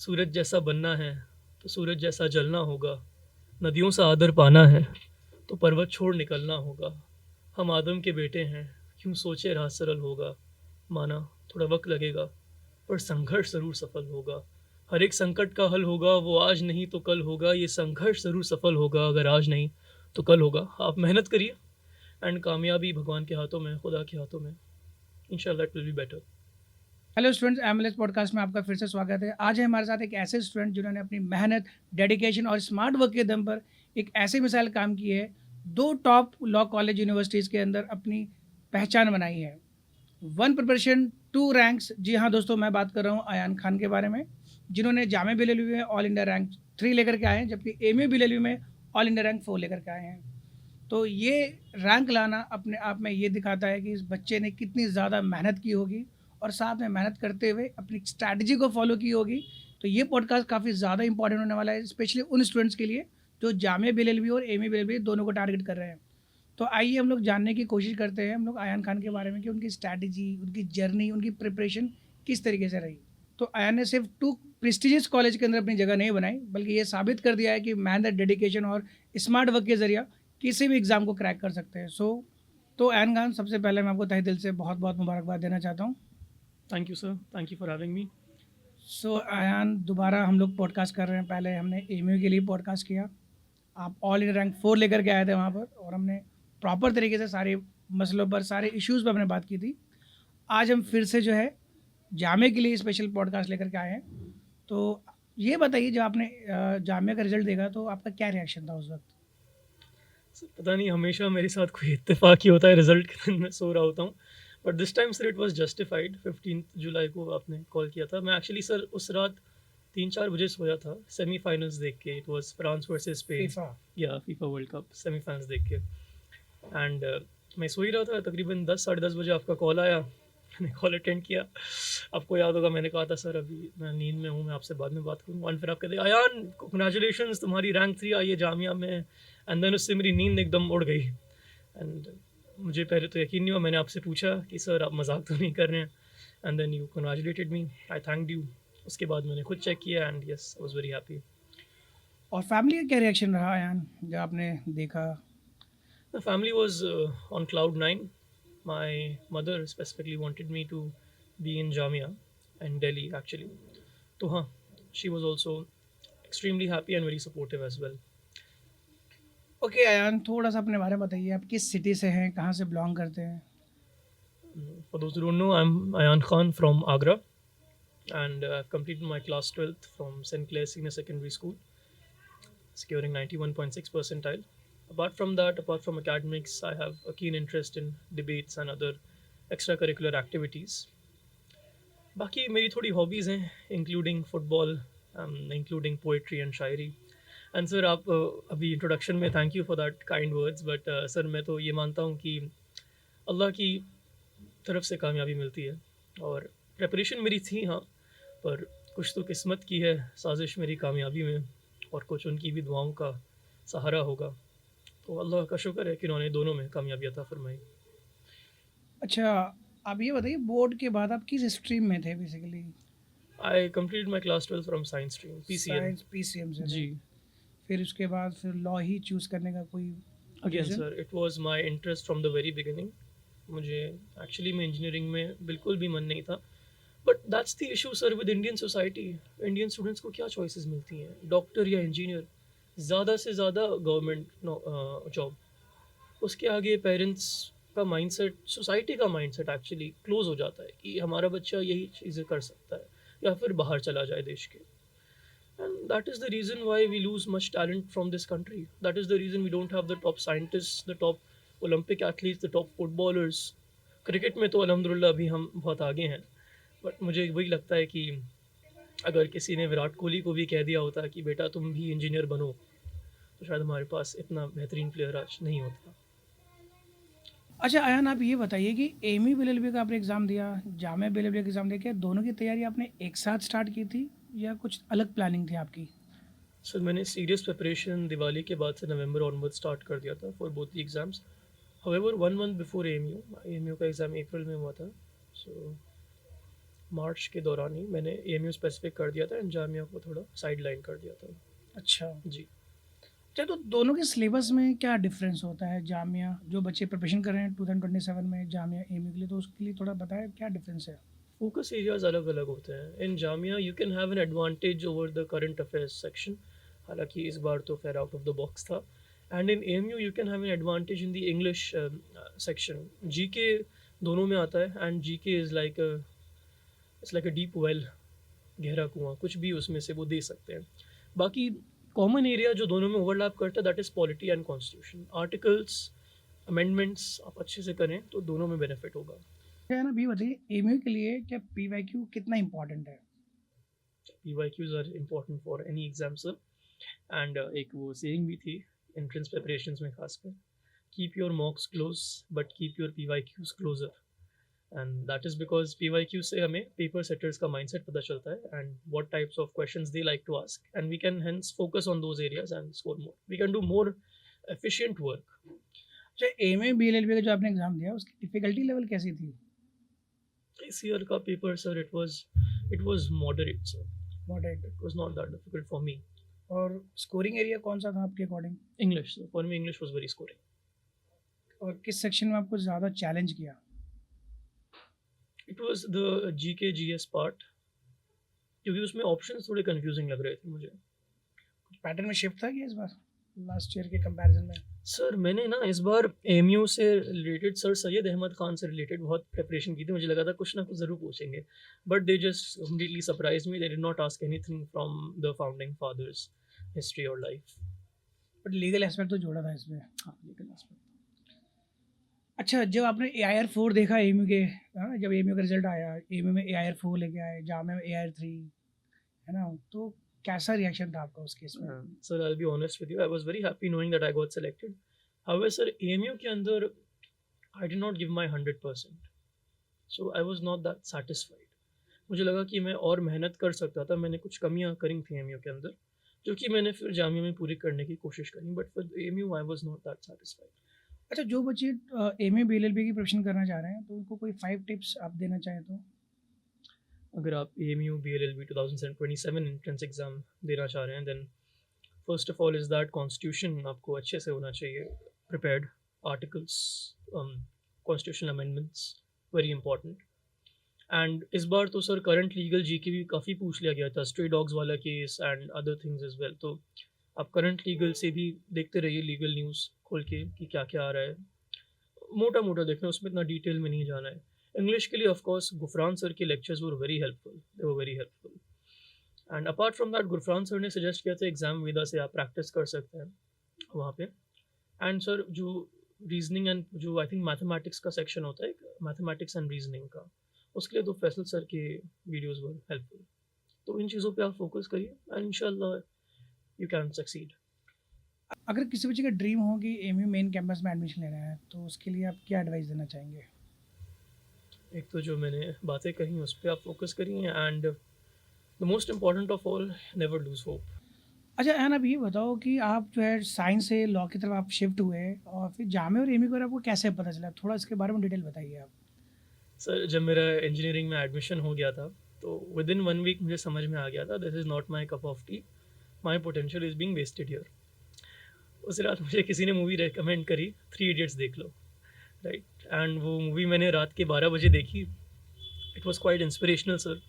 सूरज जैसा बनना है तो सूरज जैसा जलना होगा, नदियों सा आदर पाना है तो पर्वत छोड़ निकलना होगा। हम आदम के बेटे हैं, क्यों सोचे राह सरल होगा। माना थोड़ा वक्त लगेगा पर संघर्ष ज़रूर सफल होगा। हर एक संकट का हल होगा, वो आज नहीं तो कल होगा। ये संघर्ष ज़रूर सफल होगा, अगर आज नहीं तो कल होगा। आप मेहनत करिए एंड कामयाबी भगवान के हाथों में, खुदा के हाथों में। इंशाल्लाह it will be better. Hello students, MLS podcast में आपका फिर से स्वागत है। आज है हमारे साथ एक ऐसे स्टूडेंट जिन्होंने अपनी मेहनत, डेडिकेशन और स्मार्ट वर्क के दम पर एक ऐसी मिसाल काम की है, दो टॉप लॉ कॉलेज यूनिवर्सिटीज़ के अंदर अपनी पहचान बनाई है। One preparation two ranks. जी हाँ दोस्तों, मैं बात कर रहा हूँ अयान खान के बारे में, जिन्होंने जामे बिललवी में ऑल इंडिया रैंक 3 लेकर के आए हैं, जबकि एमए बिललवी में ऑल इंडिया रैंक 4 लेकर के आए हैं। तो ये रैंक लाना अपने आप में ये दिखाता है कि इस बच्चे ने कितनी ज़्यादा मेहनत की होगी और साथ में मेहनत करते हुए अपनी स्ट्रैटेजी को फॉलो की होगी। तो ये पॉडकास्ट काफ़ी ज़्यादा इंपॉर्टेंट होने वाला है, स्पेशली उन स्टूडेंट्स के लिए जो जामिया बिललवी और एमए बिललवी दोनों को टारगेट कर रहे हैं। तो आइए हम लोग जानने की कोशिश करते हैं हम लोग अयान खान के बारे में कि उनकी स्ट्रैटेजी, उनकी जर्नी, उनकी प्रिपरेशन किस तरीके से रही। तो अयान ने सिर्फ 2 प्रेस्टिजियस कॉलेज के अंदर अपनी जगह नहीं बनाई, बल्कि ये साबित कर दिया है कि मेहनत, डेडिकेशन और स्मार्ट वर्क के ज़रिए किसी भी एग्ज़ाम को क्रैक कर सकते हैं। तो अयान खान, सबसे पहले मैं आपको तहे दिल से बहुत-बहुत मुबारकबाद देना चाहता हूँ। Thank you sir, thank you for having me. Ayaan, दोबारा हम लोग पॉडकास्ट कर रहे हैं। पहले हमने एमयू के लिए पॉडकास्ट किया, आप ऑल इंडिया रैंक 4 लेकर के आए थे वहाँ पर, और हमने प्रॉपर तरीके से सारे मसलों पर, सारे इश्यूज़ पर हमने बात की थी। आज हम फिर से जो है जामे के लिए स्पेशल पॉडकास्ट लेकर के आए हैं। तो ये बताइए, जब आपने जामिया का रिज़ल्ट देखा तो आपका क्या रिएक्शन था उस वक़्त? सर पता नहीं, हमेशा मेरे साथ कोई इत्तेफाक ही होता है रिजल्ट के दिन मैं सो रहा होता हूँ। But this time sir it was justified. 15 जुलाई को आपने कॉल किया था। मैं एक्चुअली सर उस रात 3-4 बजे सोया था सेमीफाइनल्स देख के। It was France versus Spain, FIFA. या फीफा वर्ल्ड कप सेमीफाइनल्स देख के। एंड मैं सो ही रहा था, तकरीबन 10 साढ़े 10 बजे आपका कॉल आया। मैंने कॉल अटेंड किया। आपको याद होगा मैंने कहा था सर अभी मैं नींद में हूँ, मैं आपसे बाद में बात करूँगा। एंड फिर आप कहते अयान कंग्रेचुलेशन, तुम्हारी रैंक 3 आई है जामिया में। एंड देन उससे मेरी नींद एकदम उड़ गई। एंड मुझे पहले तो यकीन नहीं हुआ। मैंने आपसे पूछा कि सर आप मजाक तो नहीं कर रहे हैं। And then you congratulated me, I thanked you. उसके बाद मैंने खुद चेक किया and yes I was very happy. और फैमिली का क्या रिएक्शन रहा अयान, जब आपने देखा? The family was on cloud nine. My mother specifically wanted me to be in Jamia in Delhi actually. So, she was also extremely happy and very supportive as well. Okay Ayaan, थोड़ा-सा अपने बारे में बताइए। आप किस सिटी से हैं, कहाँ से बिलॉन्ग करते हैं? For those who don't know, I'm Ayan Khan from Agra, and I've completed my class 12th from St. Clair Senior Secondary School, securing 91.6 percentile. Apart from that, apart from academics, I have a keen interest in debates and other extracurricular activities. बाकी मेरी थोड़ी hobbies हैं, including football, including poetry and Shayari. And sir आप अभी introduction में thank you for that kind words, but sir मैं तो ये मानता हूँ कि अल्लाह की तरफ से कामयाबी मिलती है। और प्रेपरेशन मेरी थी हाँ, पर कुछ तो किस्मत की है साजिश मेरी कामयाबी में, और कुछ उनकी भी दुआओं का सहारा होगा। तो अल्लाह का शुक्र है कि उन्होंने दोनों में कामयाबी अता फरमाई। अच्छा, आप ये बताइए, बोर्ड के बाद आप किस स्ट्रीम में थे basically? I completed my class 12 from science stream, PCM। Science, PCM से थे। जी। फिर उसके बाद फिर लॉ ही चूज़ करने का कोई again reason? Sir it was my interest from the very beginning. मुझे एक्चुअली में इंजीनियरिंग में बिल्कुल भी मन नहीं था। But that's the issue sir with Indian society. Indian students को क्या चॉइसेस मिलती हैं, डॉक्टर या इंजीनियर, ज़्यादा से ज़्यादा गवर्नमेंट जॉब। उसके आगे पेरेंट्स का माइंडसेट, सोसाइटी का माइंडसेट एक्चुअली क्लोज हो जाता है कि हमारा बच्चा यही चीज़ें कर सकता है या फिर बाहर चला जाए देश के। And that is the reason why we lose much talent from this country. That is the reason we don't have the top scientists, the top Olympic athletes, the top footballers. Cricket में तो अल्हम्दुलिल्लाह अभी हम बहुत आगे हैं, but मुझे वही लगता है कि अगर किसी ने विराट कोहली को भी कह दिया होता कि बेटा तुम भी इंजीनियर बनो, तो शायद हमारे पास इतना बेहतरीन प्लेयर आज नहीं होता। अच्छा अयान, आप ये बताइए कि एमी बिललवी का आपने एग्ज़ाम दिया, जामिया बिललवी का एग्ज़ाम दिया, क्या दोनों की तैयारी आपने एक साथ स्टार्ट की थी या कुछ अलग प्लानिंग थी आपकी? सर मैंने सीरियस प्रिपरेशन दिवाली के बाद से नवंबर ऑनवर्ड स्टार्ट कर दिया था for both the exams. However 1 month before AMU का एग्ज़ाम अप्रैल में हुआ था। सो मार्च के दौरान ही मैंने एएमयू स्पेसिफिक कर दिया था एंड जामिया को थोड़ा साइड लाइन कर दिया था। अच्छा। जी। अच्छा, तो दोनों के सिलेबस में क्या डिफरेंस होता है? जामिया जो बच्चे प्रिपरेशन कर रहे हैं 2027 में जामिया एमयू के लिए, तो उसके लिए थोड़ा बताएं क्या डिफरेंस है? फोकस एरियाज अलग अलग होते हैं। In Jamia you can have an advantage over the current affairs section, हालांकि इस बार तो fair out of the box था। And in AMU you can have an advantage in the English section. GK दोनों में आता है and GK is like a deep well, गहरा कुआं, कुछ भी उसमें से वो दे सकते हैं। बाकी कॉमन एरिया जो दोनों में ओवरलैप करता है that is polity and constitution. Articles amendments आप अच्छे से करें तो दोनों में बेनिफिट होगा। क्या है ना, अभी बताइए एमयू के लिए क्या पीवाईक्यू कितना इंपॉर्टेंट है? PYQs are important for any exam sir. And एक वो सेइंग भी थी एंट्रेंस प्रिपरेशंस में खासकर, keep your mocks close but keep your PYQs closer. And that is because PYQ से हमें पेपर सेटर्स का माइंडसेट पता चलता है and what types of questions they like to ask and we can hence focus on those areas and score more, we can do more efficient work. अच्छा, AMU BA LLB का जो आपने exam दिया उसकी डिफिकल्टी लेवल कैसी थी? इस year का paper sir it was moderate sir, moderate. It was not that difficult for me. और स्कोरिंग एरिया कौन सा था आपके according? English sir, for me English was very scoring. और किस सेक्शन में आपको ज़्यादा चैलेंज किया? It was the GK GS part, क्योंकि उसमें ऑप्शंस थोड़े कंफ्यूजिंग लग रहे थे मुझे। कुछ पैटर्न में शिफ्ट था क्या इस बार लास्ट ईयर के कंपैरिजन में? सर मैंने ना इस बार एएमयू से रिलेटेड सर सैयद अहमद खान से रिलेटेड बहुत प्रिपरेशन की थी। मुझे लगा था कुछ ना कुछ ज़रूर पूछेंगे, but they just completely surprise me. They did not ask anything from the founding fathers history और लाइफ। बट लीगल एस्पेक्ट तो जोड़ा था इसमें। हाँ, लेकिन अच्छा, जब आपने AIR 4 देखा एमयू के, है ना, जब एमयू का रिजल्ट आया, एमयू में AIR 4 लेके आए, जामिया में AIR 3, है ना, तो कैसा रिएक्शन था आपका उस केस में? Sir I will be honest with you, I was very happy knowing that I got selected. However sir AMU के अंदर I did not give my 100%, so I was not that satisfied. मुझे लगा कि मैं और मेहनत कर सकता था। मैंने कुछ कमियां करी थी एएमयू के अंदर, जो कि मैंने फिर जामिया में पूरी करने की कोशिश करी, but for AMU I was not that satisfied. अच्छा, जो बच्चे एमयू बीएलएलबी की प्रिपरेशन करना चाह रहे हैं तो उनको कोई 5 टिप्स आप देना चाहें तो? अगर आप एएमयू BLLB 2027 एंट्रेंस एग्ज़ाम देना चाह रहे हैं, then first of all is that constitution आपको अच्छे से होना चाहिए prepared. Articles, constitutional amendments, very important. And इस बार तो सर करंट लीगल GK भी काफ़ी पूछ लिया गया था, स्ट्रे डॉग्स वाला case and other things is well. तो आप करंट लीगल से भी देखते रहिए, लीगल न्यूज़ खोल के कि क्या क्या आ रहा है, मोटा मोटा देखना, उसमें इतना डिटेल में नहीं जाना है। इंग्लिश के लिए ऑफ कोर्स गुफरान सर के lectures were very helpful, they were very helpful. And apart from that Gufran sir ने सजेस्ट किया था एग्जाम वेदा से आप प्रैक्टिस कर सकते हैं वहाँ पे। एंड सर जो रीजनिंग एंड जो आई थिंक मैथमेटिक्स का सेक्शन होता है, मैथमेटिक्स एंड रीजनिंग का, उसके लिए तो फैसल सर के वीडियोज़ वर हेल्पफुल। तो इन चीज़ों पर आप फोकस करिए एंड इंशाल्लाह यू कैन सक्सीड। अगर किसी बच्चे का ड्रीम हो कि एमयू मेन कैंपस में एडमिशन लेना है तो उसके लिए आप क्या एडवाइस देना चाहेंगे? एक तो जो मैंने बातें कही उस पर आप फोकस करिए and the most important of all, never lose hope. अच्छा एन, अब ये बताओ कि आप जो है साइंस से लॉ की तरफ आप शिफ्ट हुए और फिर जामिया और एमयू का आपको कैसे पता चला? थोड़ा इसके बारे में डिटेल बताइए आप। सर जब मेरा इंजीनियरिंग में एडमिशन हो गया था तो विद इन 1 वीक मुझे समझ में आ गया था this is not my cup of tea, my potential is being wasted here. उस रात मुझे किसी ने मूवी रेकमेंड करी, 3 इडियट्स देख लो, राइट। एंड वो मूवी मैंने रात के 12 बजे देखी। It was quite inspirational sir.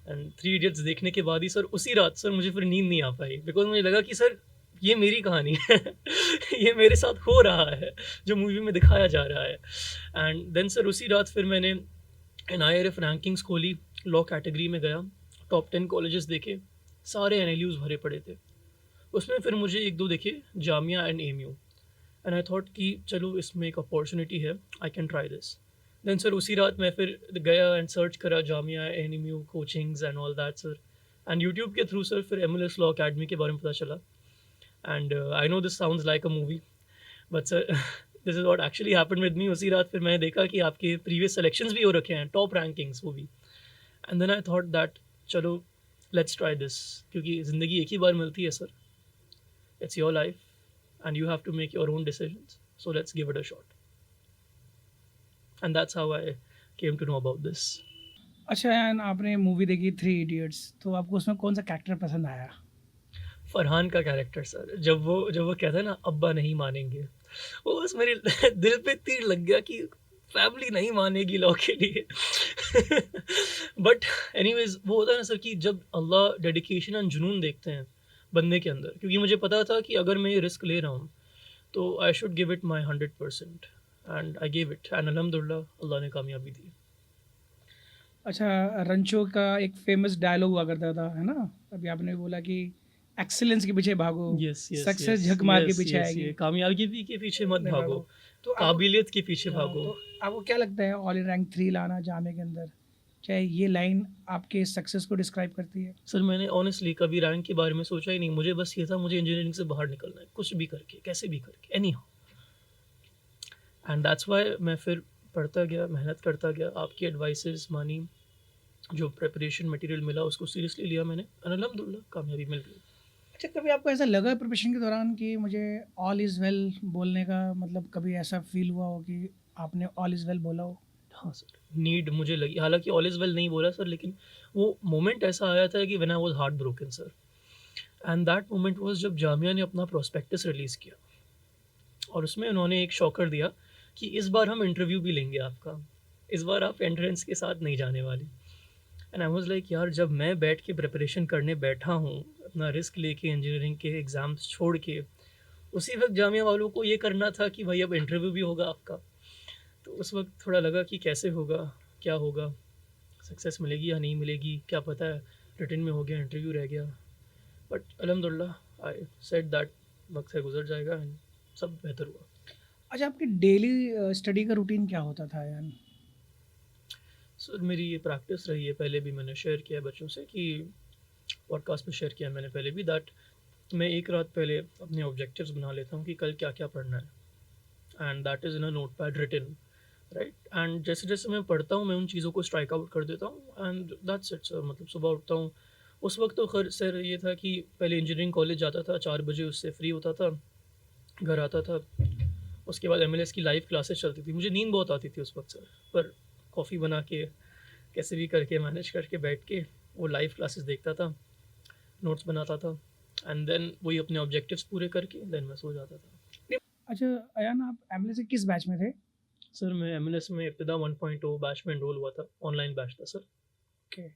And 3 idiots देखने के बाद ही सर उसी रात सर मुझे फिर नींद नहीं आ पाई, बिकॉज मुझे लगा कि सर ये मेरी कहानी है ये मेरे साथ हो रहा है जो मूवी में दिखाया जा रहा है। एंड देन सर उसी रात फिर मैंने NIRF रैंकिंग्स खोली, लॉ कैटेगरी में गया, टॉप 10 कॉलेजेस देखे, सारे NLUs भरे पड़े थे। उसमें फिर मुझे एक दो देखे, Jamia and AMU, and I thought कि चलो इसमें एक अपॉर्चुनिटी है, I can try this. Then sir उसी रात मैं फिर गया एंड सर्च करा Jamia AMU coachings and all that sir. And YouTube के थ्रू सर फिर MLS लॉ अकेडमी के बारे में पता चला। And I know this sounds like a movie, but sir this is what actually happened with me. उसी रात फिर मैंने देखा कि आपके प्रीवियस सिलेक्शंस भी हो रखे हैं, टॉप रैंकिंग्स वो भी। And then I thought that चलो लेट्स ट्राई दिस, क्योंकि ज़िंदगी एक ही बार मिलती है sir, it's your life and you have to make your own decisions, so let's give it a shot. And that's how I came to know about this. अच्छा यान आपने मूवी देखी थ्री इडियट्स, तो आपको उसमें कौन सा कैरेक्टर पसंद आया? फरहान का कैरेक्टर सर, जब वो कहता है ना अब्बा नहीं मानेंगे, वो बस मेरे दिल पे तीर लग गया कि फैमिली नहीं मानेगी लॉ के लिए। बट एनीवेज़ वो होता है ना सर कि जब अल्लाह डेडिकेशन एंड जुनून देखते हैं बंदे के अंदर, क्योंकि मुझे पता था कि अगर मैं ये रिस्क ले रहा हूँ, तो I should give it my 100% and I give it and अल्हम्दुलिल्लाह अल्लाह ने कामयाबी दी। अच्छा, रंचो का एक फ़ेमस डायलॉग हुआ करता था, है ना? अभी आपने बोला कि एक्सीलेंस के पीछे भागो, यस, यस, सक्सेस यस, झक मार के यस, पीछे यस, आएगी, ये कामयाबी के पीछे मत नहीं भागो, भागो। तो आपको काबिलियत के पीछे हाँ, भागो। तो आपको क्या लगता है ऑल इन रैंक 3 लाना जामिया के अंदर, क्या ये लाइन आपके सक्सेस को डिस्क्राइब करती है? सर मैंने ऑनेस्टली कभी रैंक के बारे में सोचा ही नहीं, मुझे बस ये था मुझे इंजीनियरिंग से बाहर निकलना है, कुछ भी करके, कैसे भी करके, any how. And that's why मैं फिर पढ़ता गया, मेहनत करता गया, आपकी एडवाइसेस मानी, जो प्रिपरेशन मटेरियल मिला उसको सीरियसली लिया मैंने और अल्हम्दुलिल्लाह कामयाबी मिल गई। अच्छा, कभी आपको ऐसा लगा प्रिपरेशन के दौरान कि मुझे ऑल इज़ वेल बोलने का मतलब कभी ऐसा फ़ील हुआ हो कि आपने ऑल इज़ वेल बोला हो? हाँ सर, नीड मुझे लगी, हालाँकि ऑल इज़ वेल नहीं बोला सर, लेकिन वो मोमेंट ऐसा आया था कि when I was heart broken sir, and that moment was जब जामिया ने अपना प्रोस्पेक्टस रिलीज़ किया और उसमें उन्होंने एक शॉकर दिया कि इस बार हम इंटरव्यू भी लेंगे आपका, इस बार आप एंट्रेंस के साथ नहीं जाने वाले। एंड आई वाज़ लाइक यार, जब मैं बैठ के प्रिपरेशन करने बैठा हूँ, अपना रिस्क लेके इंजीनियरिंग के एग्ज़ाम्स छोड़ के, उसी वक़्त जामिया वालों को ये करना था कि भाई अब इंटरव्यू भी होगा आपका। तो उस वक़्त थोड़ा लगा कि कैसे होगा, क्या होगा, सक्सेस मिलेगी या नहीं मिलेगी, क्या पता है रिटन में हो गया, इंटरव्यू रह गया। बट अल्हम्दुलिल्लाह आई सेड दैट वक़्त है गुज़र जाएगा एंड सब बेहतर हुआ। अच्छा, आपकी डेली स्टडी का रूटीन क्या होता था यार? सर मेरी ये प्रैक्टिस रही है, पहले भी मैंने शेयर किया है बच्चों से कि पॉडकास्ट में शेयर किया है मैंने पहले भी, दैट मैं एक रात पहले अपने ऑब्जेक्टिव्स बना लेता हूँ कि कल क्या-क्या पढ़ना है and that is in a notepad written, right? And जैसे-जैसे मैं पढ़ता हूँ, मैं उन चीज़ों को स्ट्राइक आउट कर देता हूँ एंड दैट्स इट सर। मतलब सुबह उठता हूँ, उस वक़्त तो ख़ैर सर ये था कि पहले इंजीनियरिंग कॉलेज जाता था, 4 बजे उससे फ्री होता था, घर आता था। उसके बाद एमएलएस की लाइव क्लासेस चलती थी। मुझे नींद बहुत आती थी उस वक़्त सर, पर कॉफ़ी बना के, कैसे भी करके मैनेज करके बैठ के वो लाइव क्लासेस देखता था, नोट्स बनाता था एंड देन वही अपने ऑब्जेक्टिव्स पूरे करके देन मैं सो जाता था। अच्छा, अयान आप एमएलए से किस बैच में थे? सर मैं एमएलएस में इब्तिदा 1.0 बैच में एनरोल हुआ था, ऑनलाइन बैच था सर। ओके,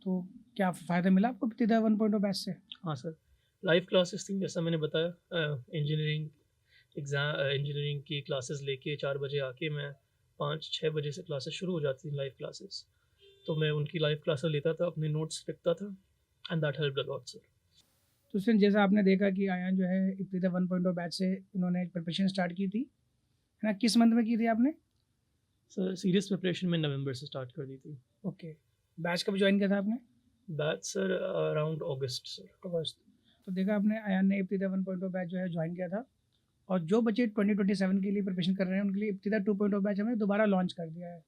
तो क्या फ़ायदा मिला आपको इब्तिदा 1.0 बैच से? हाँ सर, लाइव क्लासेस थी जैसा मैंने बताया, इंजीनियरिंग की क्लासेस लेके 4 बजे आके मैं 5-6 बजे से क्लासेस शुरू हो जाती थी लाइव क्लासेस। तो मैं उनकी लाइव क्लासेस लेता था, अपने नोट्स लिखता था and that helped a lot sir. तो फिर जैसा आपने देखा कि अयान जो है इब्तिदा 1.0 बैच से इन्होंने प्रिपरेशन स्टार्ट की थी, है ना? किस मंथ में की थी आपने? सर सीरियस प्रिपरेशन में नवंबर से स्टार्ट कर दी थी। ओके, बैच कब जॉइन किया था आपने? बैच सर अराउंड अगस्त सर। अगस्त। तो देखा आपने अयान ने इब्तिदा 1.0 बैच जो है जॉइन किया था, और जो बच्चे 2027 के लिए प्रिपरेशन कर रहे हैं उनके लिए इब्तिदा 2.0 बैच हमने दोबारा लॉन्च कर दिया है।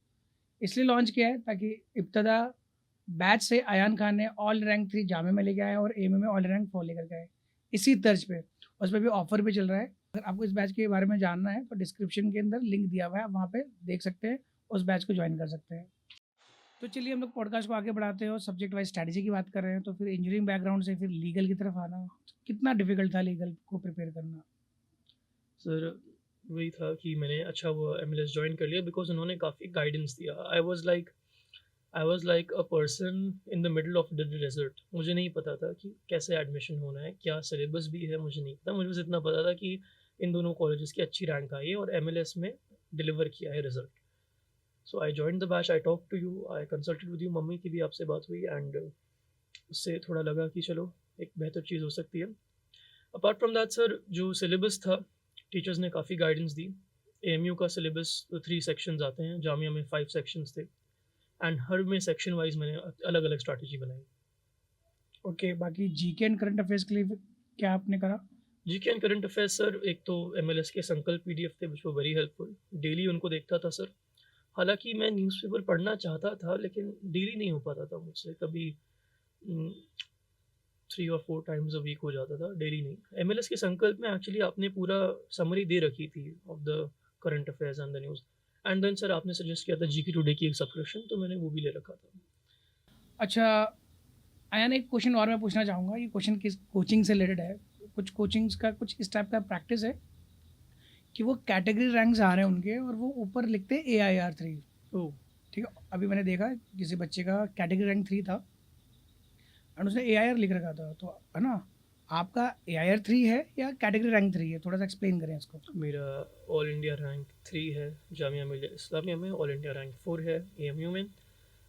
इसलिए लॉन्च किया है ताकि इब्तिदा बैच से अयान खान ने ऑल रैंक 3 जामे में लेके आए और एमए में ऑल रैंक 4 लेकर के आए, इसी तर्ज पे। उस पर भी ऑफर भी चल रहा है। अगर आपको इस बैच के बारे में जानना है तो डिस्क्रिप्शन के अंदर लिंक दिया हुआ है, आप वहाँ पे देख सकते हैं, उस बैच को ज्वाइन कर सकते हैं। तो चलिए हम लोग पॉडकास्ट को आगे बढ़ाते हैं और सब्जेक्ट वाइज स्ट्रैटेजी की बात कर रहे हैं। तो फिर इंजीनियरिंग बैकग्राउंड से फिर लीगल की तरफ आना कितना डिफिकल्ट था लीगल को प्रिपेयर करना? सर वही था कि मैंने अच्छा वो एमएलएस जॉइन कर लिया बिकॉज़ उन्होंने काफ़ी गाइडेंस दिया। I was like a person in the middle of the desert. मुझे नहीं पता था कि कैसे एडमिशन होना है, क्या सिलेबस भी है मुझे नहीं पता। मुझे बस इतना पता था कि इन दोनों कॉलेजेस की अच्छी रैंक आई है और एमएलएस में डिलीवर किया है result. So I joined the batch, I talked to you, I consulted with you, mummy की भी आपसे बात हुई एंड उससे थोड़ा लगा कि चलो एक बेहतर चीज़ हो सकती है। अपार्ट फ्रॉम दैट सर, जो सिलेबस था, टीचर्स ने काफ़ी गाइडेंस दी। एएमयू का सिलेबस 3 सेक्शंस आते हैं, जामिया में 5 सेक्शंस थे एंड हर में सेक्शन वाइज़ मैंने अलग-अलग स्ट्रैटेजी बनाई। ओके, बाकी जीके एंड करंट अफेयर्स के लिए फिर क्या आपने करा? GK and current affairs sir, एक तो एमएलएस के संकल्प पीडीएफ थे which were very helpful. Daily उनको देखता था सर। हालाँकि मैं न्यूज़पेपर पढ़ना चाहता था लेकिन डेली नहीं हो पाता था मुझसे, कभी 3 और 4 टाइम्स अ वीक हो जाता था, डेली नहीं। एमएलएस के संकल्प में एक्चुअली आपने पूरा समरी दे रखी थी of the current affairs and the news and then sir आपने सजेस्ट किया था जीके टुडे की एक सब्सक्रिप्शन, तो मैंने वो भी ले रखा था। अच्छा, आयान एक क्वेश्चन और मैं पूछना चाहूँगा, ये क्वेश्चन किस कोचिंग से रिलेटेड है। कुछ कोचिंग्स का कुछ इस टाइप का प्रैक्टिस है कि वो कैटेगरी रैंक्स आ रहे हैं उनके और वो ऊपर लिखते हैं AIR 3। ओह! ठीक है, अभी मैंने देखा किसी बच्चे का कैटेगरी रैंक 3 था एंड उसने AIR लिख रखा था, तो है ना, आपका AIR 3 है या कैटेगरी रैंक 3 है? थोड़ा सा एक्सप्लेन करें इसको। मेरा ऑल इंडिया रैंक 3 है जामिया मिलिया इस्लामिया में, ऑल इंडिया रैंक 4 है AMU में।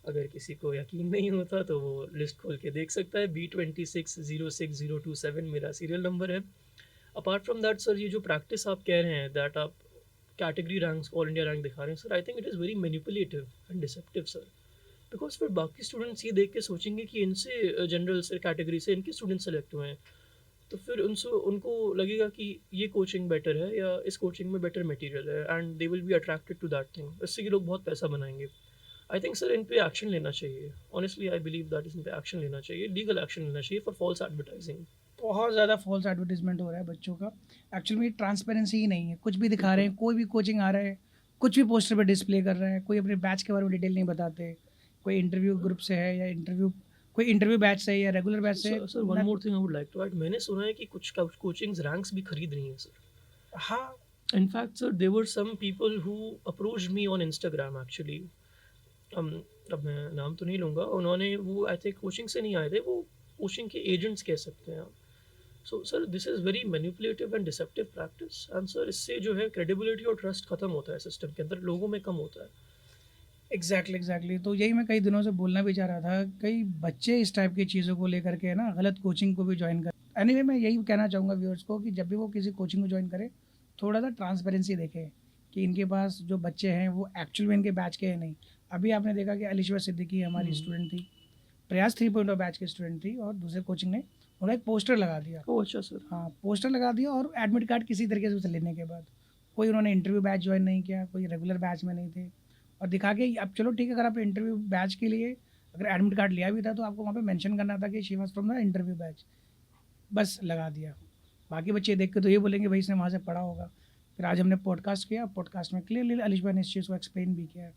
अगर किसी को यकीन नहीं होता तो वो लिस्ट खोल के देख सकता है। B26060027 मेरा सीरियल नंबर है। अपार्ट फ्रॉम दैट सर, ये जो प्रैक्टिस आप कह रहे हैं दैट आप category ranks all India rank दिखा रहे हैं sir, I think it is very manipulative and deceptive sir. Because फिर बाकी स्टूडेंट्स ये देख के सोचेंगे कि इनसे जनरल से कैटेगरी से इनके स्टूडेंट सेलेक्ट हुए हैं, तो फिर उनसे उनको लगेगा कि ये कोचिंग बेटर है या इस कोचिंग में बेटर मटेरियल है, and they will be attracted to that thing. इससे ये लोग बहुत पैसा बनाएंगे। आई थिंक सर इन पे एक्शन लेना चाहिए। Honestly I believe that in पे एक्शन लेना चाहिए, लीगल एक्शन लेना चाहिए फॉर फॉल्स एडवर्टाइजिंग। बहुत ज़्यादा फॉल्स एडवर्टाइजमेंट हो रहा है बच्चों का। एक्चुअली में ट्रांसपेरेंसी ही नहीं है, कुछ भी दिखा रहे हैं, कोई भी कोचिंग आ रहा है, कुछ भी पोस्टर पे डिस्प्ले कर रहा है, कोई अपने बैच के बारे में डिटेल नहीं बताते, कोई इंटरव्यू ग्रुप से है या कोई इंटरव्यू बैच से है या रेगुलर बैच से। Sir one more thing I would like to add, मैंने सुना है कि कुछ कोचिंग्स रैंक्स भी खरीद रही हैं सर। हाँ, In fact, sir, there were some people who approached me on Instagram actually. अब मैं नाम तो नहीं लूँगा, उन्होंने वो आई थिंक कोचिंग से नहीं आए थे, वो कोचिंग के एजेंट्स कह सकते हैं आप। So sir this is very manipulative and deceptive practice, and sir इससे जो है क्रेडिबिलिटी और ट्रस्ट खत्म होता है सिस्टम के अंदर, लोगों में कम होता है। एग्जैक्टली। तो यही मैं कई दिनों से बोलना भी चाह रहा था, कई बच्चे इस टाइप की चीज़ों को लेकर के ना गलत कोचिंग को भी ज्वाइन कर। एनीवे मैं यही कहना चाहूँगा व्यूअर्स को कि जब भी वो किसी कोचिंग को ज्वाइन करें, थोड़ा सा ट्रांसपेरेंसी देखें कि इनके पास जो बच्चे हैं वो एक्चुअल में इनके बैच के हैं नहीं। अभी आपने देखा कि अलिशा सिद्दीकी हमारी स्टूडेंट थी, प्रयास 3.0 बैच की स्टूडेंट थी, और दूसरे कोचिंग ने उन्होंने एक पोस्टर लगा दिया। ओह अच्छा सर। हाँ, पोस्टर लगा दिया और एडमिट कार्ड किसी तरीके से उसे लेने के बाद कोई उन्होंने इंटरव्यू बैच ज्वाइन नहीं किया, कोई रेगुलर बैच में नहीं थे, और दिखा के अब चलो ठीक है, अगर आप इंटरव्यू बैच के लिए अगर एडमिट कार्ड लिया भी था तो आपको वहाँ पे मेंशन करना था कि she was from the interview batch, बस लगा दिया। बाकी बच्चे देख के तो ये बोलेंगे भाई इसने वहाँ से पढ़ा होगा। फिर आज हमने पॉडकास्ट किया, पॉडकास्ट में क्लियरली अलिश भाई ने इस चीज़ को एक्सप्लेन भी किया है।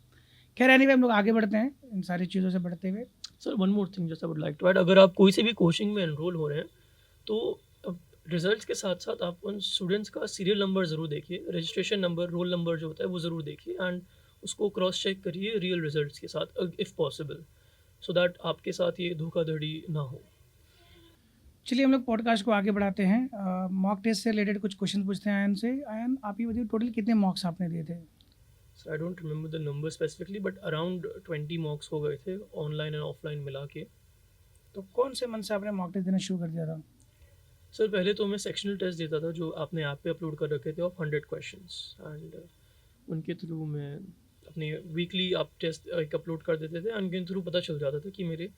खैर एनीवे हम लोग आगे बढ़ते हैं इन सारी चीज़ों से बढ़ते हुए। Sir one more thing just I would like to add, अगर आप कोई से भी कोचिंग में एनरोल हो रहे हैं तो रिजल्ट्स के साथ साथ आप उन स्टूडेंट्स का सीरियल नंबर ज़रूर देखिए, रजिस्ट्रेशन नंबर, रोल नंबर जो होता है वो ज़रूर देखिए, एंड उसको क्रॉस चेक करिए रियल रिजल्ट्स के साथ इफ़ पॉसिबल, सो दैट आपके साथ ये धोखाधड़ी ना हो। चलिए हम लोग पॉडकास्ट को आगे बढ़ाते हैं। मॉक टेस्ट से रिलेटेड कुछ क्वेश्चन पूछते हैं आयन से। आयन, आप ये बताइए टोटल कितने मॉक्स आपने दिए थे? So I don't remember the number specifically, but around 20 mocks हो गए थे ऑनलाइन एंड ऑफलाइन मिला के। तो कौन से मन से आपने मॉक टेस्ट देना शुरू कर दिया था? सर पहले तो मैं सेक्शनल टेस्ट देता था जो आपने ऐप पे अपलोड कर रखे थे ऑफ 100 क्वेश्चंस, एंड उनके थ्रू मैं अपनी वीकली आप टेस्ट एक अपलोड कर देते थे, एंड उनके थ्रू पता चल जाता था कि मेरे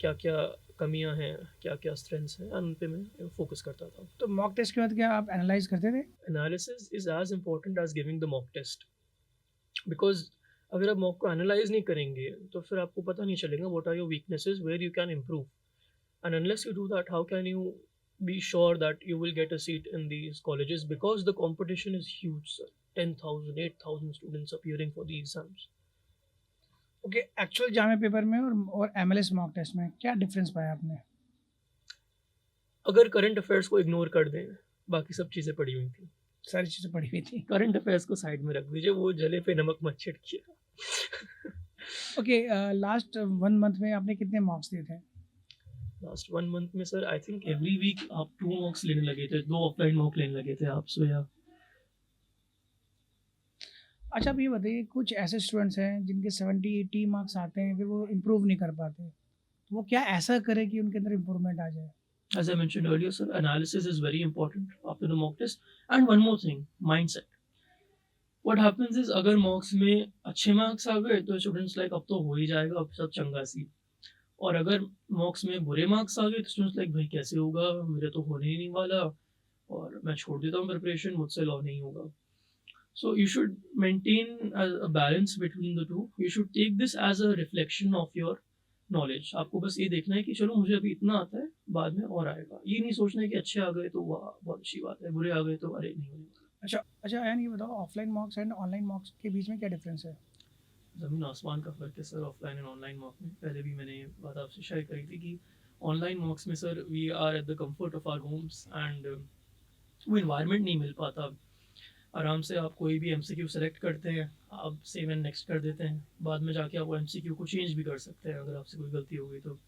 क्या क्या कमियां हैं, क्या क्या स्ट्रेंथ्स हैं, एंड उन पे मैं फोकस करता था। तो मॉक टेस्ट के बाद क्या आप एनालाइज करते थे? Analysis is as important as giving the mock test, because अगर आप मॉक को एनालाइज नहीं करेंगे तो फिर आपको पता नहीं चलेगा what are your weaknesses, where you can improve, and unless you do that, how can you be sure that you will get a seat in these colleges, because the competition is huge sir, 10,000 8,000 students appearing for the exams. Okay, actual जामे paper में और MLS mock test में क्या difference पाया आपने? अगर current affairs को ignore कर दें, बाकी सब चीज़ें पड़ी हुई थी। सारी चीज़ें पढ़ी हुई थी। करंट अफेयर्स को साइड में रख दीजिए, वो जले पे नमक मत छिड़किए। ओके, लास्ट 1 मंथ में आपने कितने मॉक्स दिए थे? लास्ट 1 मंथ में sir I think every week आप 2 मॉक्स लेने लगे थे, 2 ऑफलाइन मॉक लेने लगे थे आप, सो या अच्छा, आप ये बताइए कुछ ऐसे स्टूडेंट्स हैं जिनके 70-80 मार्क्स आते हैं फिर वो इम्प्रूव नहीं कर पाते, तो वो क्या ऐसा करे कि उनके अंदर इम्प्रूवमेंट आ जाए? as I mentioned earlier sir, analysis is very important after the mock test, and one more thing, mindset. What happens is अगर मॉक्स में अच्छे मार्क्स आ गए तो स्टूडेंट्स लाइक अब तो हो ही जाएगा, अब सब चंगा सी, और अगर मॉक्स में बुरे मार्क्स आ गए तो स्टूडेंट्स लाइक भाई कैसे होगा, मेरे तो होने ही नहीं वाला और मैं छोड़ देता हूँ प्रिपरेशन, मुझसे लॉ नहीं होगा। So you should maintain a balance between the two, you should take this as a reflection of your knowledge. आपको बस ये देखना है कि चलो मुझे अभी इतना आता है, बाद में और आएगा, ये नहीं सोचना है कि अच्छे आ गए तो वाह बहुत अच्छी बात है, बुरे आ गए तो अरे नहीं होने वाला। अच्छा, आयन ये बताओ ऑफलाइन मॉक्स एंड ऑनलाइन मॉक्स के बीच में क्या डिफरेंस है? ज़मीन आसमान का फ़र्क है sir offline and online mock में। पहले भी मैंने ये बात आपसे शेयर करी थी कि ऑनलाइन मॉक्स में sir we are at the comfort of our homes and वो इन्वायरमेंट नहीं मिल पाता। आराम से आप कोई भी एमसीक्यू सेलेक्ट करते हैं, आप सेव एंड नेक्स्ट कर देते हैं, बाद में जाके आप वो एमसीक्यू को चेंज भी कर सकते हैं अगर आपसे कोई गलती हो गई तो।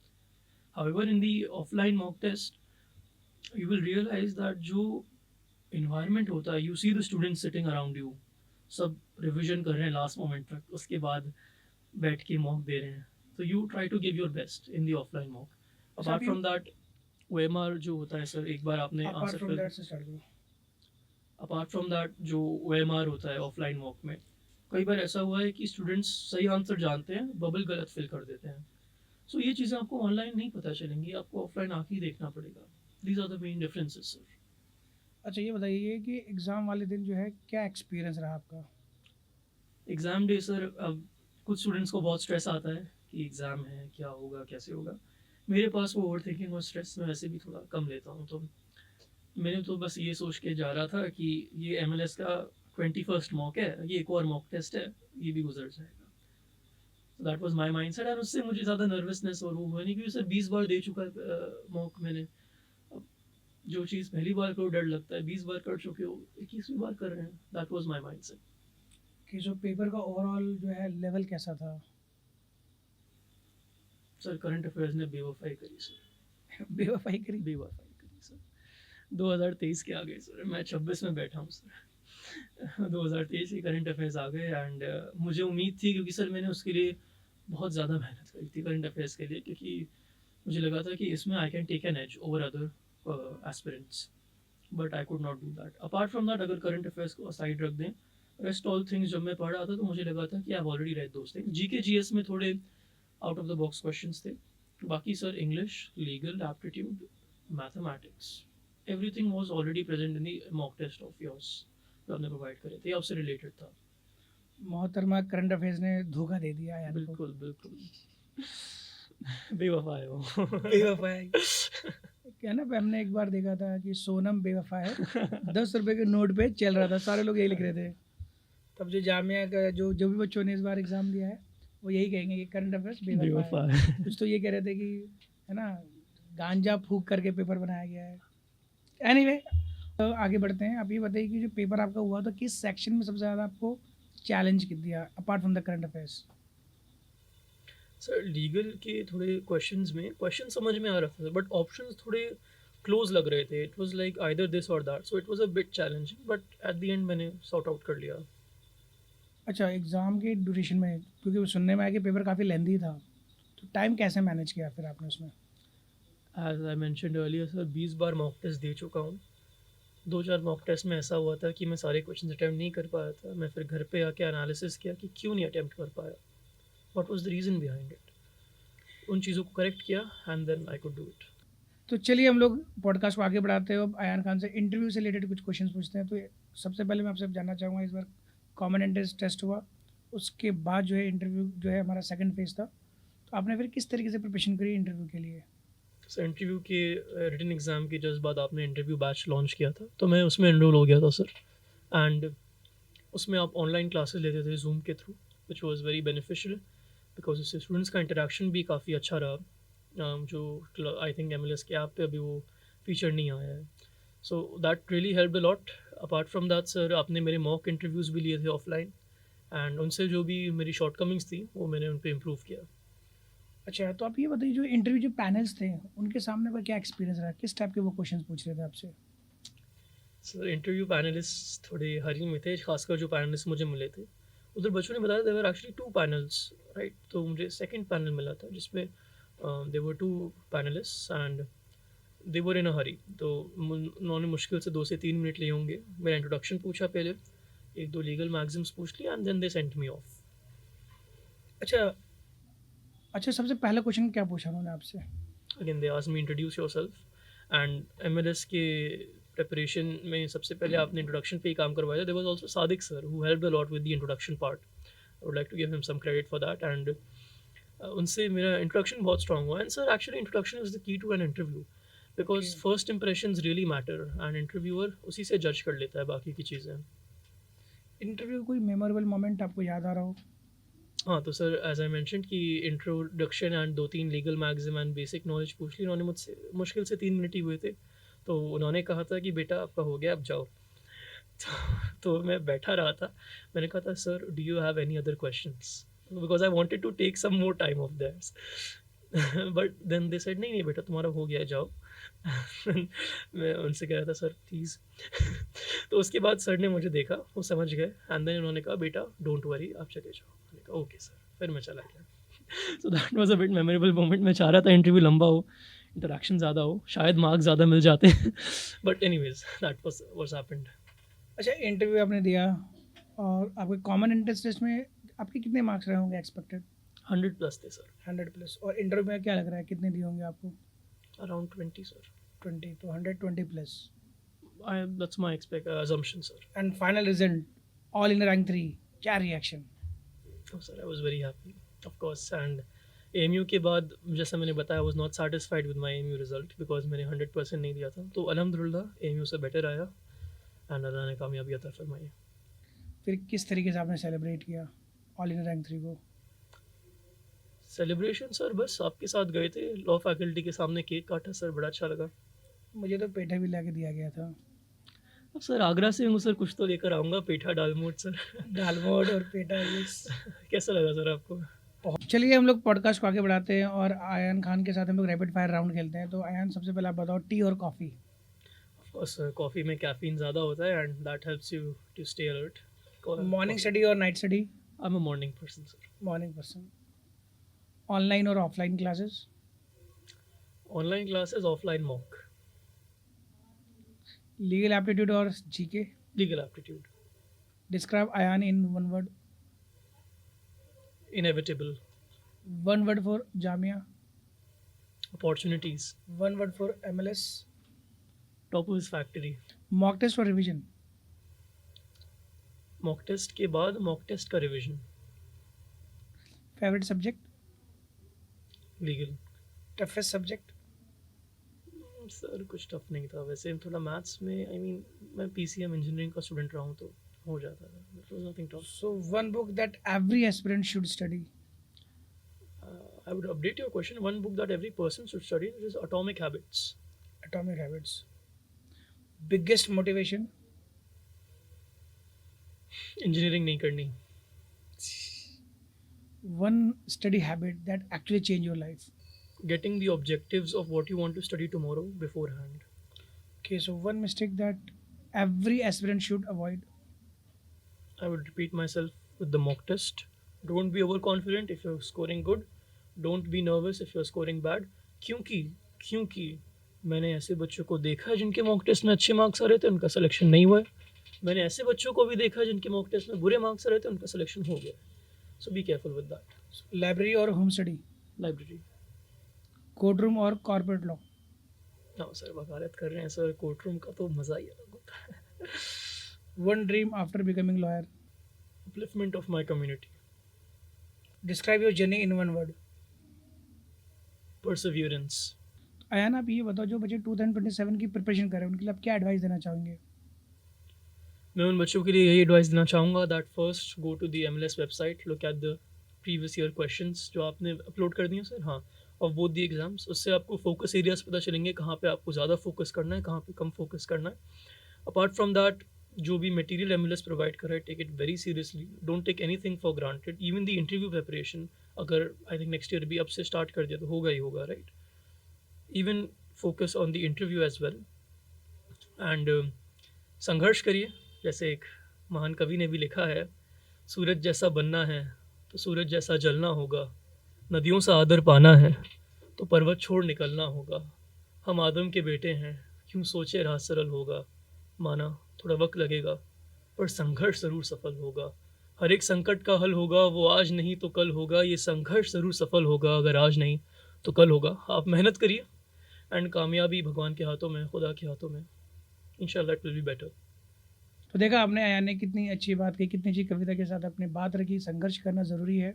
However in the offline mock test you will realise that जो इन्वायरमेंट होता है, you see the students sitting around you, सब रिविजन कर रहे हैं लास्ट मोमेंट तक, उसके बाद बैठ के मॉक दे रहे हैं। तो you try to give your best in the offline mock. अच्छा, अपार्ट अभी फ्रॉम दैट ओएमआर जो होता है सर, एक बार आपने अपार्ट आंसर फ्रॉम कर, दैट से स्टार्ट करो। अपार्ट फ्रॉम दैट जो ओएमआर होता है ऑफलाइन मॉक में, कई बार ऐसा हुआ है कि स्टूडेंट्स सही आंसर जानते हैं, बबल गलत फिल कर देते हैं। सो ये चीज़ें आपको ऑनलाइन नहीं पता चलेंगी, आपको ऑफलाइन आके ही देखना पड़ेगा। These are the main differences sir. अच्छा, ये बताइए कि एग्ज़ाम वाले दिन जो है क्या एक्सपीरियंस रहा आपका? एग्ज़ाम डे सर, अब कुछ स्टूडेंट्स को बहुत स्ट्रेस आता है कि एग्ज़ाम है, क्या होगा, कैसे होगा। मेरे पास वो ओवर थिंकिंग और स्ट्रेस मैं वैसे भी थोड़ा कम लेता हूँ, तो मैंने तो बस ये सोच के जा रहा था कि ये एमएलएस का 21st मॉक है, ये एक और मॉक टेस्ट है, ये भी गुजर जाएगा। That was my mindset and उससे मुझे ज़्यादा नर्वसनेस और वो हुआ नहीं, क्योंकि सर 20 बार दे चुका है मॉक मैंने। अब जो चीज़ पहली बार करो डर लगता है, 20 बार कर चुके हो, 21वीं बार कर रहे हैं। That was my mindset. कि जो पेपर का ओवरऑल जो है लेवल कैसा था? सर करंट अफेयर्स ने बेवफाई करी सर, बेवफाई करी? बेवफाई करी सर। 2023 के आ गए सर, मैं 26 में बैठा हूँ सर। 2023 के करंट अफेयर्स आ गए एंड मुझे उम्मीद थी, क्योंकि सर मैंने उसके लिए बहुत ज़्यादा मेहनत करी थी करंट अफेयर्स के लिए, क्योंकि मुझे लगा था कि इसमें I can take an edge over other aspirants, but I could not do that. Apart from that, अगर करंट अफेयर्स को साइड रख दें, रेस्ट ऑल थिंग्स जब मैं पढ़ रहा था तो मुझे लगा था कि I already read those things. GK GS में थोड़े out of the box questions थे, बाकी sir English, legal, aptitude, mathematics, everything was already present in the mock test of yours जो आपने प्रोवाइड करे थे, आपसे रिलेटेड था। मोहतरमा करंट अफेयर्स ने धोखा दे दिया यार को। बिल्कुल बिल्कुल। बेवफा है वो। बेवफा है। क्या ना, हमने एक बार देखा था कि सोनम बेवफा है, 10 रुपए के नोट पे चल रहा था, सारे लोग यही लिख रहे थे। तब जो जामिया का जो भी बच्चों ने इस बार एग्ज़ाम दिया है वो यही कहेंगे कि करंट अफेयर्स बेवफा बेवफा है। है। कुछ तो ये कह रहे थे कि है ना, गांजा फूक करके पेपर बनाया गया है। एनीवे, तो आगे बढ़ते हैं। आप ये बताइए कि जो पेपर आपका हुआ तो किस सेक्शन में सबसे ज़्यादा आपको चैलेंज दिया apart from the current affairs? Sir legal के थोड़े क्वेश्चंस में क्वेश्चन समझ में आ रहा था, बट ऑप्शंस थोड़े क्लोज लग रहे थे। It was like either this or that, so it was a bit challenging, but at the end मैंने सॉर्ट आउट कर लिया। अच्छा, एग्ज़ाम के ड्यूरेशन में, क्योंकि वो सुनने में आया कि पेपर काफ़ी लेंदी था, तो टाइम कैसे मैनेज किया फिर आपने उसमें? As I mentioned earlier sir, 20 बार मॉक टेस्ट दे चुका हूँ। 2-4 मॉक टेस्ट में ऐसा हुआ था कि मैं सारे क्वेश्चन अटैम्प्ट नहीं कर पाया था। मैं फिर घर पे आके एनालिसिस किया कि क्यों नहीं अटैम्प्ट कर पाया, what was the reason behind it. उन चीज़ों को करेक्ट किया and then I could do it. तो चलिए हम लोग पॉडकास्ट को आगे बढ़ाते हैं। अब अयान खान से इंटरव्यू से रिलेटेड कुछ क्वेश्चन पूछते हैं। तो सबसे पहले मैं आपसे जानना चाहूँगा, इस बार कॉमन एंट्रेंस टेस्ट हुआ, उसके बाद जो है इंटरव्यू जो है हमारा सेकंड फेज था, तो आपने फिर किस तरीके से प्रिपरेशन करी इंटरव्यू के लिए? सर इंटरव्यू के रिटन एग्ज़ाम के जस्ट बाद आपने इंटरव्यू बैच लॉन्च किया था, तो मैं उसमें एनरोल हो गया था सर। एंड उसमें आप ऑनलाइन क्लासेस लेते थे जूम के through, which was very beneficial, because उससे स्टूडेंट्स का इंटरेक्शन भी काफ़ी अच्छा रहा। जो आई थिंक एमएलएस के ऐप पे अभी वो फीचर नहीं आया है, so that really helped a lot. Apart from that sir, आपने मेरे मॉक इंटरव्यूज़ भी लिए थे ऑफलाइन, एंड उनसे जो भी मेरी शॉर्टकमिंग्स थी वो मैंने उन पर इम्प्रूव किया। अच्छा, तो आप ये बताइए, जो इंटरव्यू जो पैनल्स थे उनके सामने का क्या एक्सपीरियंस रहा, किस टाइप के वो क्वेश्चन पूछ रहे थे आपसे? सर इंटरव्यू पैनलिस्ट थोड़े हरी में थे, खासकर जो पैनलिस्ट मुझे मिले थे, उधर बच्चों ने बताया देवर एक्चुअली 2 पैनल्स, राइट। तो मुझे सेकंड पैनल मिला था जिसमें देवर 2 पैनलिस्ट एंड दे वर इन अ हरी। तो उन्होंने मुश्किल से 2 से 3 मिनट लिए होंगे। मेरा इंट्रोडक्शन पूछा पहले, 1-2 लीगल मैगजीम्स पूछ लिया and then they sent me off. अच्छा अच्छा, सबसे पहला क्वेश्चन क्या पूछा उन्होंने आपसे? Again they asked me introduce yourself and MLS के प्रिपरेशन में सबसे पहले आपने इंट्रोडक्शन पे ही काम करवाया। There was also Sadiq sir who helped a lot with the introduction part. I would like to give him some credit for that and उनसे मेरा इंट्रोडक्शन बहुत स्ट्रांग हुआ। And sir actually introduction is the key to an interview, because first impressions really matter and interviewer उसी से जज कर लेता है बाकी की चीज़ें। इंटरव्यू कोई मेमोरेबल मोमेंट आपको याद आ रहा हो? हाँ, तो सर एज़ आई मेंशन्ड कि introduction and 2-3 legal magazine and basic knowledge पूछ ली उन्होंने मुझसे। मुश्किल से 3 मिनट ही हुए थे। तो उन्होंने कहा था कि बेटा आपका हो गया, अब जाओ। तो मैं बैठा रहा था। मैंने कहा था sir do you have any other questions? Because I wanted to take some more time of theirs. But then they said नहीं, नहीं बेटा तुम्हारा हो गया है, जाओ। मैं उनसे कह रहा था सर प्लीज़। तो उसके बाद सर ने मुझे देखा, वो समझ गए एंड देन उन्होंने कहा बेटा डोंट वरी आप चले जाओ। मैंने कहा ओके सर, फिर मैं चला गया। So that was a bit memorable moment. मैं चाह रहा था इंटरव्यू लंबा हो, इंटरैक्शन ज़्यादा हो, शायद मार्क्स ज़्यादा मिल जाते। But anyways that was what's happened. अच्छा, इंटरव्यू आपने दिया और आपके कॉमन एंट्रेंस टेस्ट में आपके कितने मार्क्स रहे होंगे एक्सपेक्टेड? 100 प्लस थे सर। 100 प्लस। और इंटरव्यू में क्या लग रहा है कितने दिए होंगे आपको? Around 20 sir. 20, तो 120 plus. I that's my assumption sir. And final result all in rank 3, क्या reaction? Oh, sir, I was very happy, of course. And AMU के बाद जैसा मैंने बताया, I was not satisfied with my AMU result because मैंने 100% नहीं दिया था। तो अल्हम्दुलिल्लाह AMU से बेटर आया एंड अल्लाह ने कामयाबी अता फरमाई। फिर किस तरीके से आपने सेलिब्रेट किया ऑल इन रैंक 3 को? सेलिब्रेशन सर बस आपके साथ गए थे, लॉ फैकल्टी के सामने केक काटा सर, बड़ा अच्छा लगा। मुझे तो पेठा भी ला के दिया गया था। अब सर आगरा से हूँ सर, कुछ तो लेकर आऊँगा, पेठा डालमोट सर। दालमोट और पेठा, यस। कैसा लगा सर आपको? चलिए हम लोग पॉडकास्ट को आगे बढ़ाते हैं और आयान खान के साथ हम लोग रैपिड फायर राउंड खेलते हैं। तो आयान, सबसे पहले आप बताओ, टी और coffee? Of course sir, coffee में कैफीन ज़्यादा होता है and that helps you to stay alert. Morning study और night study? I am a morning person sir. Morning person. Online और offline classes? Online classes, offline mock. Legal aptitude और GK? Legal aptitude. Describe Ayaan in one word. Inevitable. One word for Jamia. Opportunities. One word for MLS। Top of his factory. Mock test और revision? Mock test के बाद mock test का revision. Favourite subject? Legal. Toughest subject? Sir कुछ tough नहीं था वैसे, थोड़ा maths में आई मीन मैं PCM इंजीनियरिंग का स्टूडेंट रहा हूँ तो हो जाता था, it was nothing tough. So one book that every aspirant should study? I would update your question. One book that every person should study is Atomic Habits. Atomic habits. Biggest motivation? Engineering नहीं करनी। One study habit that actually change your life? Getting the objectives of what you want to study tomorrow beforehand. Okay, so one mistake that every aspirant should avoid? I would repeat myself with the mock test. Don't be overconfident if you're scoring good. Don't be nervous if you're scoring bad. क्योंकि मैंने ऐसे बच्चों को देखा है जिनके mock test में अच्छे मार्क्स आ रहे थे, उनका सिलेक्शन नहीं हुआ है। मैंने ऐसे बच्चों को भी देखा है जिनके मॉक टेस्ट में बुरे मार्क्स आ रहे थे, उनका सिलेक्शन हो गया। So be careful with that. Library और home study? Library. Court room और कॉर्पोरेट लॉ? हाँ सर, वकालत कर रहे हैं सर, कोर्ट रूम का तो मज़ा ही अलग होता है। One dream after becoming lawyer? Upliftment of my community. Describe your journey in one word? Perseverance. Ayaan, आप ये बताओ, जो बच्चे 2027 की प्रिपरेशन कर रहे हैं उनके लिए आप क्या एडवाइस देना चाहेंगे? मैं उन बच्चों के लिए यही एडवाइस देना चाहूँगा that first go to the MLS website, look at the previous year questions जो आपने अपलोड कर दिए सर, हाँ, और बोथ द एग्ज़ाम्स। उससे आपको फोकस एरियाज पता चलेंगे, कहाँ पे आपको ज़्यादा फोकस करना है, कहाँ पे कम फोकस करना है। अपार्ट फ्रॉम दैट, जो भी मटेरियल MLS प्रोवाइड कर रहा है, take it very seriously, don't take anything for granted. Even the interview preparation अगर आई थिंक नेक्स्ट ईयर भी अब से स्टार्ट कर दिया तो होगा ही होगा, right. Even focus on the interview as well and संघर्ष करिए। जैसे एक महान कवि ने भी लिखा है, सूरज जैसा बनना है तो सूरज जैसा जलना होगा, नदियों सा आदर पाना है तो पर्वत छोड़ निकलना होगा। हम आदम के बेटे हैं, क्यों सोचे राह सरल होगा, माना थोड़ा वक्त लगेगा पर संघर्ष ज़रूर सफल होगा। हर एक संकट का हल होगा, वो आज नहीं तो कल होगा, ये संघर्ष ज़रूर सफल होगा, अगर आज नहीं तो कल होगा। आप मेहनत करिए एंड कामयाबी भगवान के हाथों में, खुदा के हाथों में, इंशाल्लाह इट विल बी बेटर। तो देखा आपने आयान ने कितनी अच्छी बात कही, कितनी अच्छी कविता के साथ अपनी बात रखी। संघर्ष करना ज़रूरी है,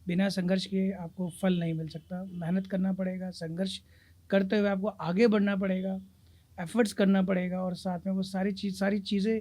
बिना संघर्ष के आपको फल नहीं मिल सकता। मेहनत करना पड़ेगा, संघर्ष करते हुए आपको आगे बढ़ना पड़ेगा, एफर्ट्स करना पड़ेगा और साथ में वो सारी चीज़ें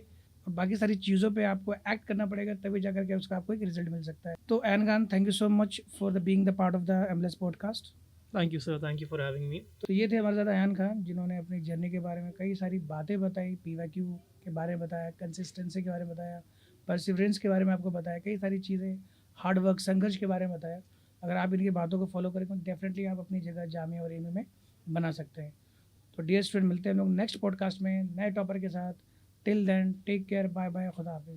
और बाकी सारी चीज़ों पे आपको एक्ट करना पड़ेगा, तभी जाकर के उसका आपको एक रिजल्ट मिल सकता है। तो Ayaan Khan, thank you so much for the being the part of the MLS podcast. Thank you sir, thank you for having me. तो ये थे हमारे साथ अयान खान, जिन्होंने अपनी जर्नी के बारे में कई सारी बातें बताई, पीवाईक्यू के बारे में बताया, कंसिस्टेंसी के बारे में बताया, परसिवरेंस के बारे में आपको बताया, कई सारी चीज़ें, हार्ड वर्क, संघर्ष के बारे में बताया। अगर आप इनकी बातों को फॉलो करेंगे तो डेफिनेटली आप अपनी जगह जामिया और एमए में बना सकते हैं। तो डियर स्टूडेंट, मिलते हैं हम लोग नेक्स्ट पॉडकास्ट में नए टॉपर के साथ। Till then take care, bye bye, खुदा हाफिज़।